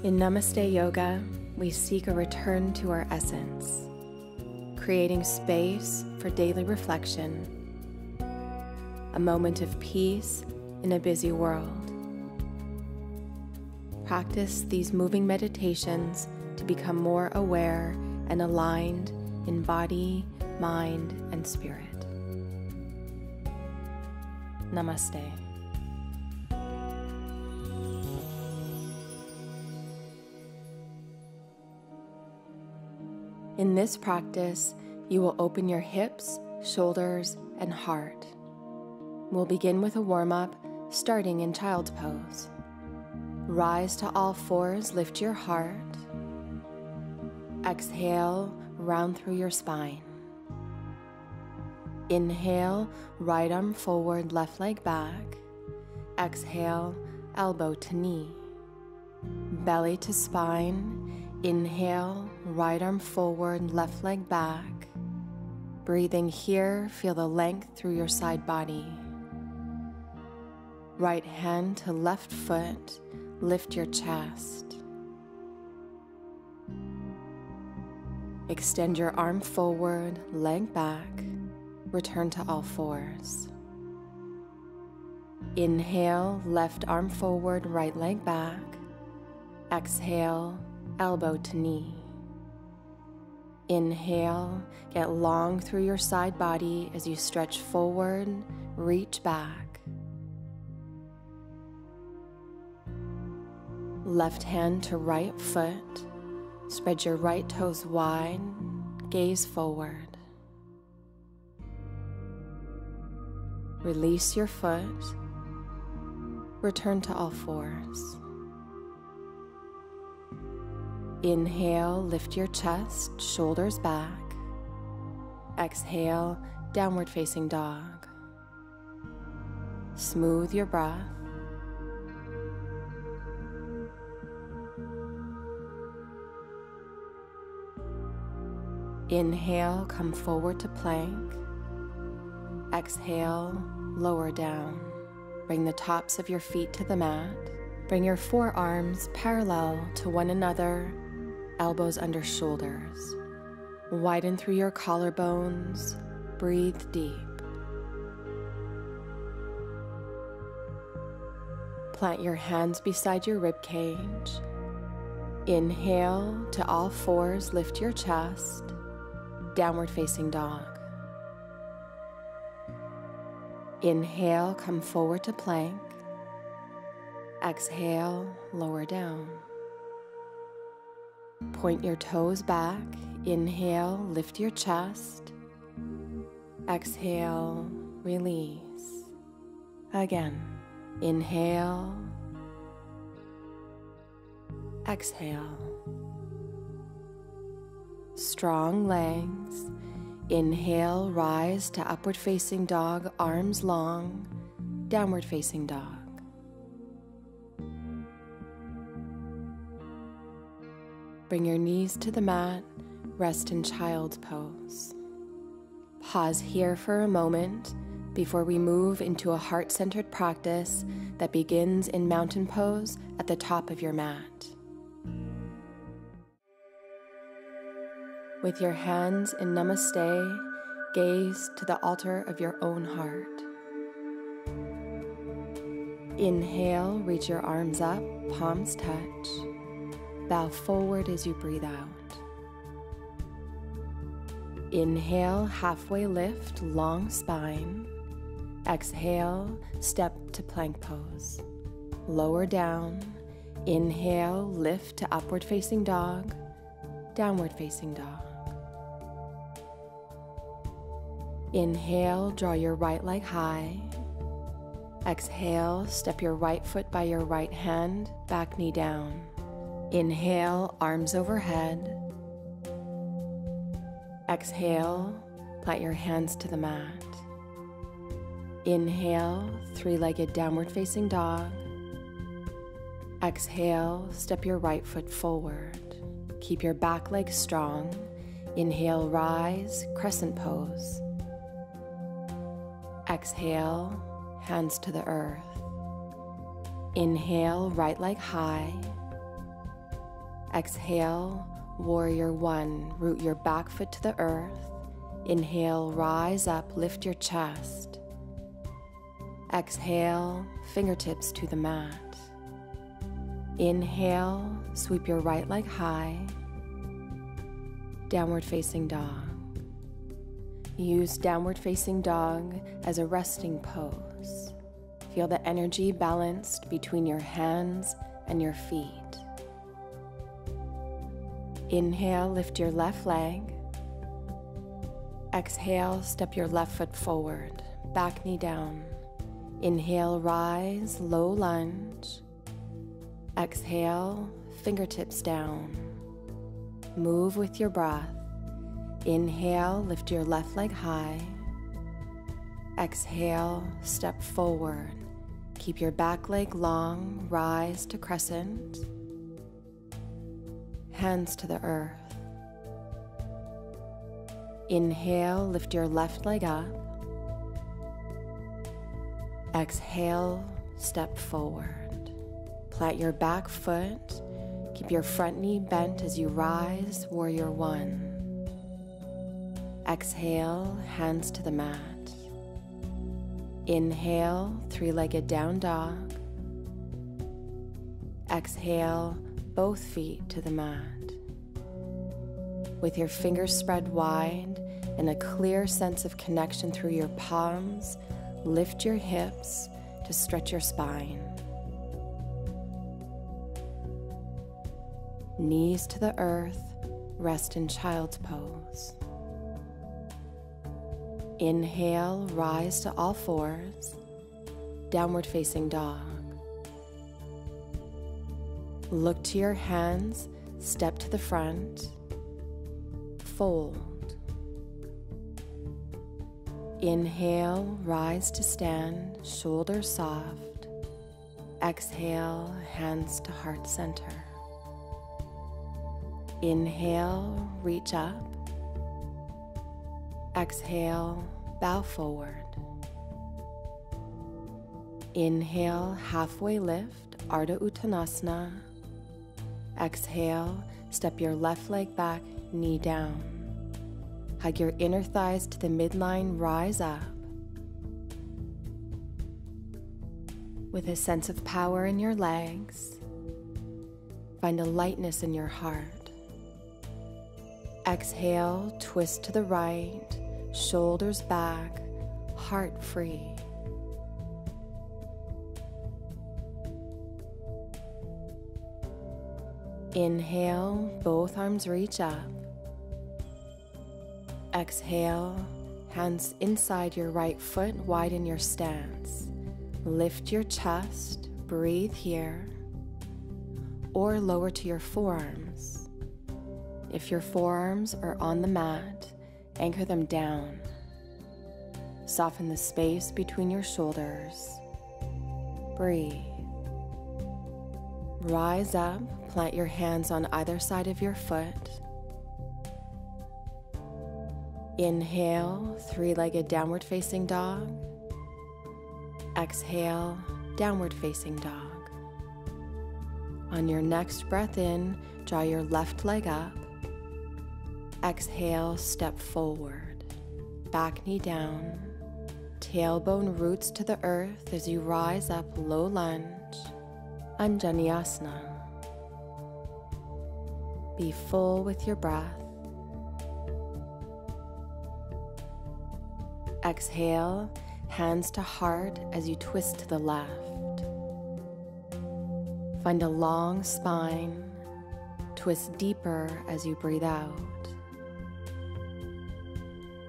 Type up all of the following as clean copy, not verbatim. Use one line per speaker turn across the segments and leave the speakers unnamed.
In Namaste Yoga, we seek a return to our essence, creating space for daily reflection, a moment of peace in a busy world. Practice these moving meditations to become more aware and aligned in body, mind, and spirit. Namaste. In this practice, you will open your hips, shoulders, and heart. We'll begin with a warm-up, starting in child's pose. Rise to all fours, lift your heart. Exhale, round through your spine. Inhale, right arm forward, left leg back. Exhale, elbow to knee. Belly to spine. Inhale, right arm forward, left leg back. Breathing here, feel the length through your side body. Right hand to left foot, lift your chest. Extend your arm forward, leg back. Return to all fours. Inhale, left arm forward, right leg back. Exhale, elbow to knee. Inhale, get long through your side body as you stretch forward, reach back. Left hand to right foot, spread your right toes wide, gaze forward. Release your foot, return to all fours. Inhale, lift your chest, shoulders back. Exhale, downward facing dog. Smooth your breath. Inhale, come forward to plank. Exhale, lower down. Bring the tops of your feet to the mat. Bring your forearms parallel to one another, elbows under shoulders. Widen through your collarbones. Breathe deep. Plant your hands beside your rib cage. Inhale to all fours, lift your chest. Downward facing dog. Inhale, come forward to plank. Exhale, lower down. Point your toes back. Inhale, lift your chest. Exhale, release. Again, inhale. Exhale. Strong legs. Inhale, rise to upward facing dog, arms long, downward facing dog. Bring your knees to the mat, rest in child's pose. Pause here for a moment before we move into a heart-centered practice that begins in mountain pose at the top of your mat. With your hands in Namaste, gaze to the altar of your own heart. Inhale, reach your arms up, palms touch. Bow forward as you breathe out. Inhale, halfway lift, long spine. Exhale, step to plank pose. Lower down. Inhale, lift to upward facing dog, downward facing dog. Inhale, draw your right leg high. Exhale, step your right foot by your right hand, back knee down. Inhale, arms overhead. Exhale, plant your hands to the mat. Inhale, three-legged downward facing dog. Exhale, step your right foot forward. Keep your back leg strong. Inhale, rise, crescent pose. Exhale, hands to the earth. Inhale, right leg high. Exhale, warrior one. Root your back foot to the earth. Inhale, rise up, lift your chest. Exhale, fingertips to the mat. Inhale, sweep your right leg high. Downward facing dog. Use downward facing dog as a resting pose. Feel the energy balanced between your hands and your feet. Inhale, lift your left leg. Exhale, step your left foot forward, back knee down. Inhale, rise, low lunge. Exhale, fingertips down. Move with your breath. Inhale, lift your left leg high. Exhale, step forward. Keep your back leg long, rise to crescent. Hands to the earth. Inhale, lift your left leg up. Exhale, step forward. Plant your back foot. Keep your front knee bent as you rise, warrior one. Exhale, hands to the mat. Inhale, three-legged down dog. Exhale, both feet to the mat. With your fingers spread wide and a clear sense of connection through your palms, lift your hips to stretch your spine. Knees to the earth, rest in child's pose. Inhale, rise to all fours, downward facing dog. Look to your hands, step to the front, fold. Inhale, rise to stand, shoulders soft. Exhale, hands to heart center. Inhale, reach up. Exhale, bow forward. Inhale, halfway lift, Ardha Uttanasana. Exhale, step your left leg back, knee down. Hug your inner thighs to the midline, rise up. With a sense of power in your legs, find a lightness in your heart. Exhale, twist to the right, shoulders back, heart free. Inhale, both arms reach up. Exhale, hands inside your right foot, widen your stance. Lift your chest, breathe here, or lower to your forearms. If your forearms are on the mat, anchor them down. Soften the space between your shoulders. Breathe. Rise up, plant your hands on either side of your foot. Inhale, three-legged downward facing dog. Exhale, downward facing dog. On your next breath in, draw your left leg up. Exhale, step forward. Back knee down. Tailbone roots to the earth as you rise up, low lunge. Anjaneyasana. Be full with your breath. Exhale, hands to heart as you twist to the left. Find a long spine. Twist deeper as you breathe out.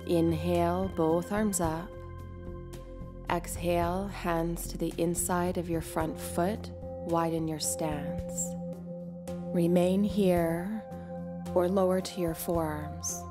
Inhale, both arms up. Exhale, hands to the inside of your front foot. Widen your stance. Remain here or lower to your forearms.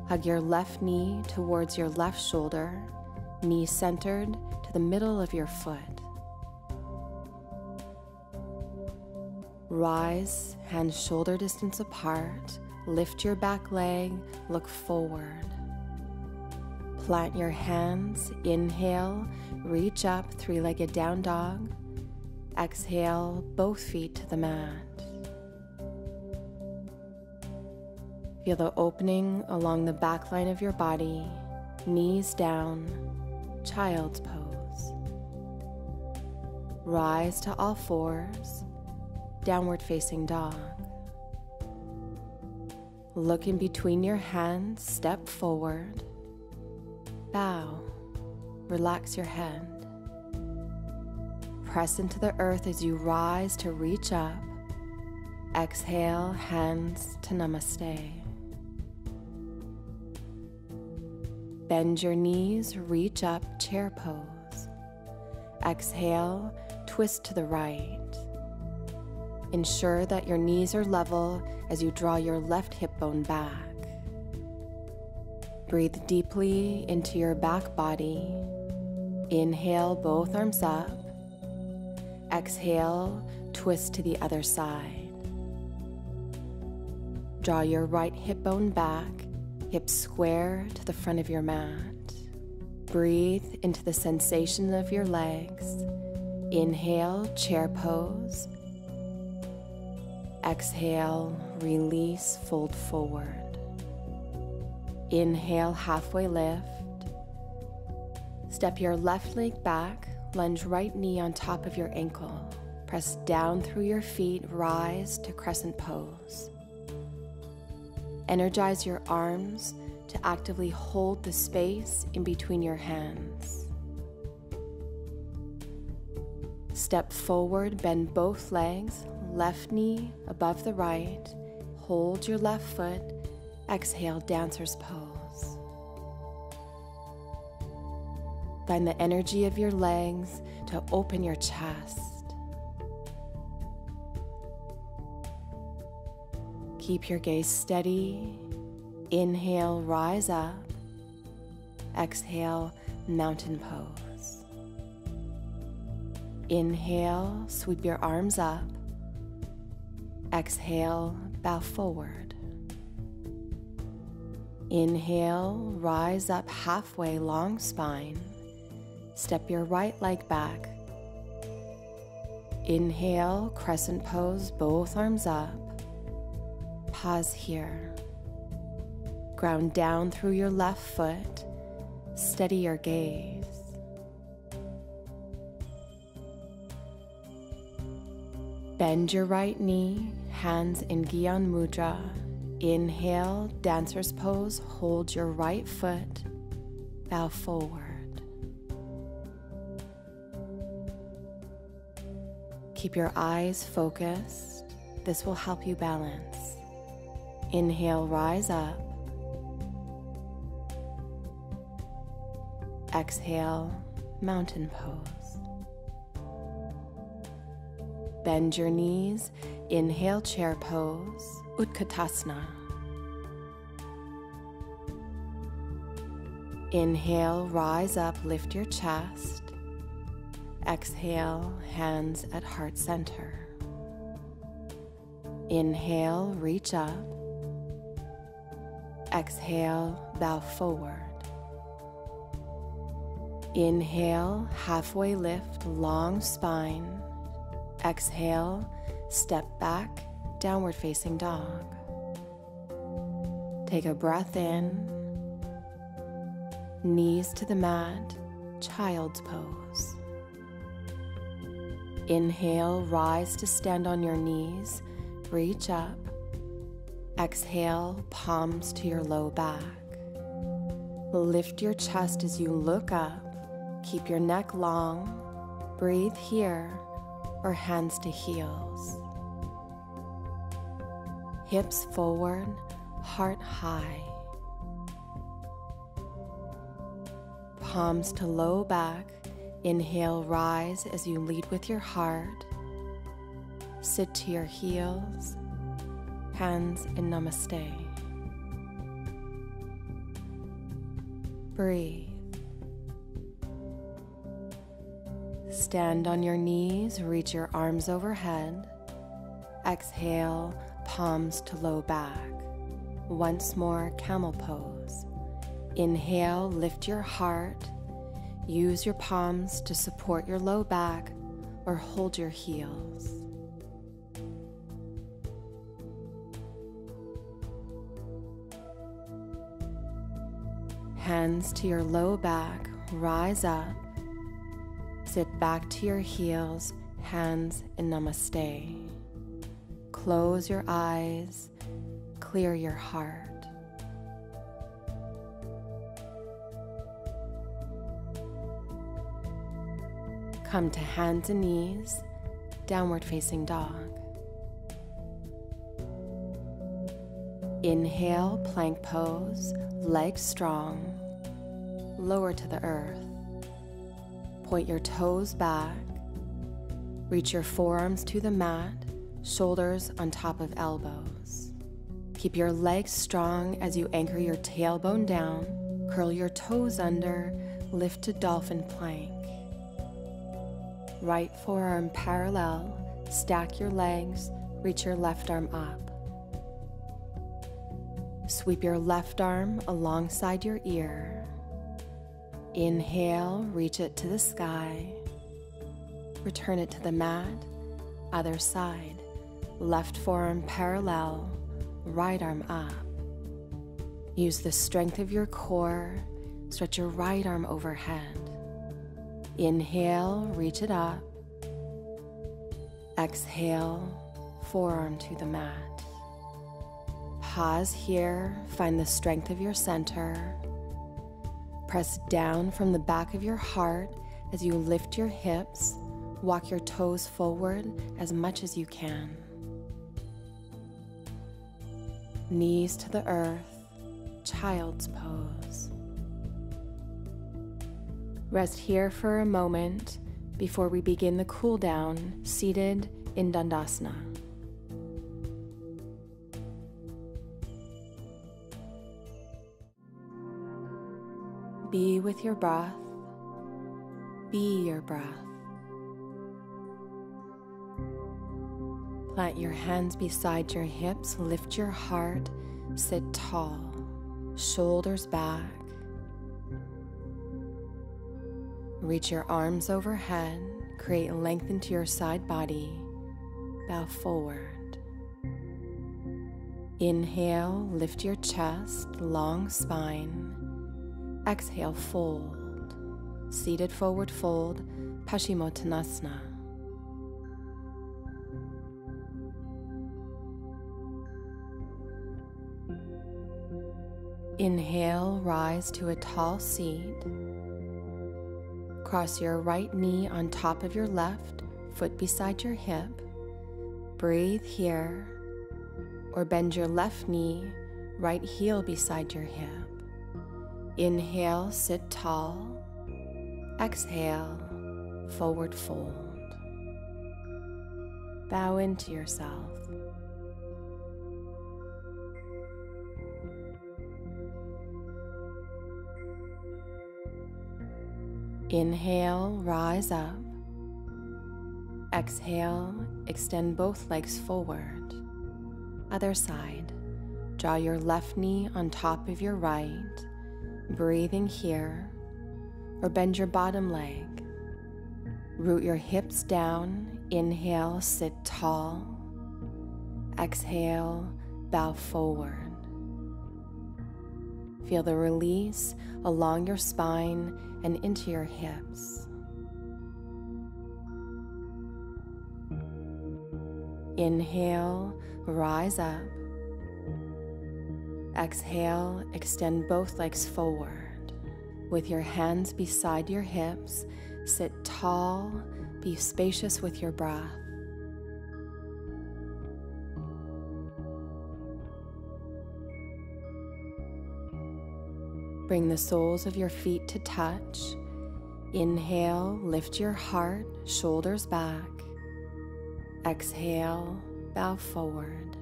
Hug your left knee towards your left shoulder, knee centered to the middle of your foot. Rise, hands shoulder distance apart, lift your back leg, look forward. Plant your hands, inhale, reach up, three-legged down dog. Exhale, both feet to the mat. Feel the opening along the back line of your body, knees down, child's pose. Rise to all fours, downward facing dog. Look in between your hands, step forward, bow, relax your head. Press into the earth as you rise to reach up. Exhale, hands to Namaste. Bend your knees, reach up, chair pose. Exhale, twist to the right. Ensure that your knees are level as you draw your left hip bone back. Breathe deeply into your back body. Inhale, both arms up. Exhale, twist to the other side. Draw your right hip bone back, hips square to the front of your mat. Breathe into the sensation of your legs. Inhale, chair pose. Exhale, release, fold forward. Inhale, halfway lift. Step your left leg back, lunge right knee on top of your ankle. Press down through your feet, rise to crescent pose. Energize your arms to actively hold the space in between your hands. Step forward, bend both legs, left knee above the right. Hold your left foot. Exhale, dancer's pose. Find the energy of your legs to open your chest. Keep your gaze steady. Inhale, rise up. Exhale, mountain pose. Inhale, sweep your arms up. Exhale, bow forward. Inhale, rise up halfway, long spine. Step your right leg back. Inhale, crescent pose, both arms up. Pause here. Ground down through your left foot. Steady your gaze. Bend your right knee, hands in Gyan Mudra. Inhale, dancer's pose, hold your right foot, bow forward. Keep your eyes focused. This will help you balance. Inhale, rise up. Exhale, mountain pose. Bend your knees. Inhale, chair pose, Utkatasana. Inhale, rise up, lift your chest. Exhale, hands at heart center. Inhale, reach up. Exhale, bow forward. Inhale, halfway lift, long spine. Exhale, step back, downward facing dog. Take a breath in. Knees to the mat, child's pose. Inhale, rise to stand on your knees, reach up. Exhale, palms to your low back. Lift your chest as you look up. Keep your neck long. Breathe here, or hands to heels. Hips forward, heart high. Palms to low back. Inhale, rise as you lead with your heart. Sit to your heels. Hands in Namaste. Breathe. Stand on your knees, reach your arms overhead. Exhale, palms to low back. Once more, camel pose. Inhale, lift your heart. Use your palms to support your low back or hold your heels. Hands to your low back, rise up. Sit back to your heels, hands in Namaste. Close your eyes, clear your heart. Come to hands and knees, downward facing dog. Inhale, plank pose, legs strong, lower to the earth. Point your toes back, reach your forearms to the mat, shoulders on top of elbows. Keep your legs strong as you anchor your tailbone down, curl your toes under, lift to dolphin plank. Right forearm parallel, stack your legs, reach your left arm up. Sweep your left arm alongside your ear. Inhale, reach it to the sky. Return it to the mat, other side. Left forearm parallel, right arm up. Use the strength of your core, stretch your right arm overhead. Inhale, reach it up. Exhale, forearm to the mat. Pause here, find the strength of your center. Press down from the back of your heart as you lift your hips, walk your toes forward as much as you can. Knees to the earth, child's pose. Rest here for a moment before we begin the cool down, seated in Dandasana. Be with your breath. Be your breath. Plant your hands beside your hips, lift your heart, sit tall, shoulders back. Reach your arms overhead, create length into your side body, bow forward. Inhale, lift your chest, long spine. Exhale, fold. Seated forward fold, Paschimottanasana. Inhale, rise to a tall seat. Cross your right knee on top of your left, foot beside your hip. Breathe here, or bend your left knee, right heel beside your hip. Inhale, sit tall. Exhale, forward fold. Bow into yourself. Inhale, rise up. Exhale, extend both legs forward. Other side. Draw your left knee on top of your right. Breathing here, or bend your bottom leg. Root your hips down. Inhale, sit tall. Exhale, bow forward. Feel the release along your spine and into your hips. Inhale, rise up. Exhale, extend both legs forward. With your hands beside your hips, sit tall, be spacious with your breath. Bring the soles of your feet to touch. Inhale, lift your heart, shoulders back. Exhale, bow forward.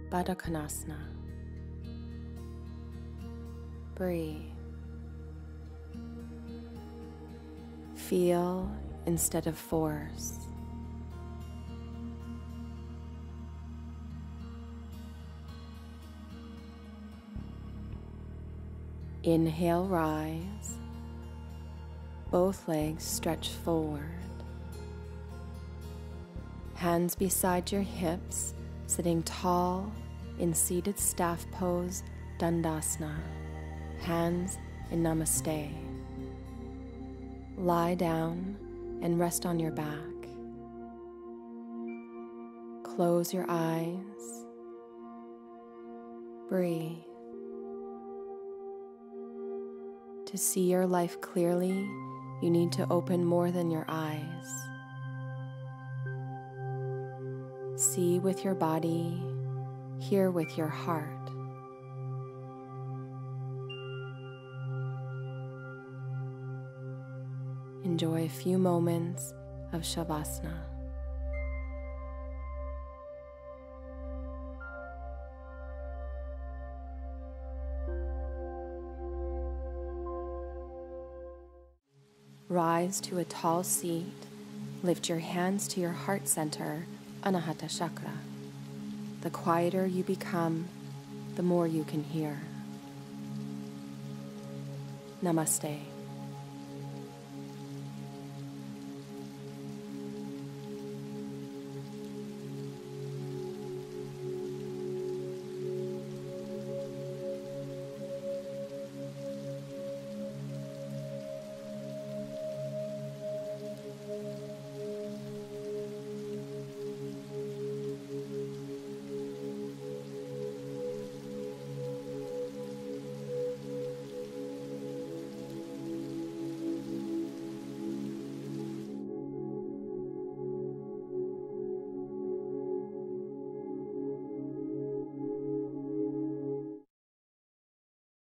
Baddha Konasana. Breathe. Feel instead of force. Inhale, rise. Both legs stretch forward. Hands beside your hips, sitting tall in seated staff pose, Dandasana. Hands in Namaste. Lie down and rest on your back. Close your eyes. Breathe. To see your life clearly, you need to open more than your eyes. See with your body, hear with your heart. Enjoy a few moments of Shavasana. Rise to a tall seat. Lift your hands to your heart center, Anahata Chakra. The quieter you become, the more you can hear. Namaste.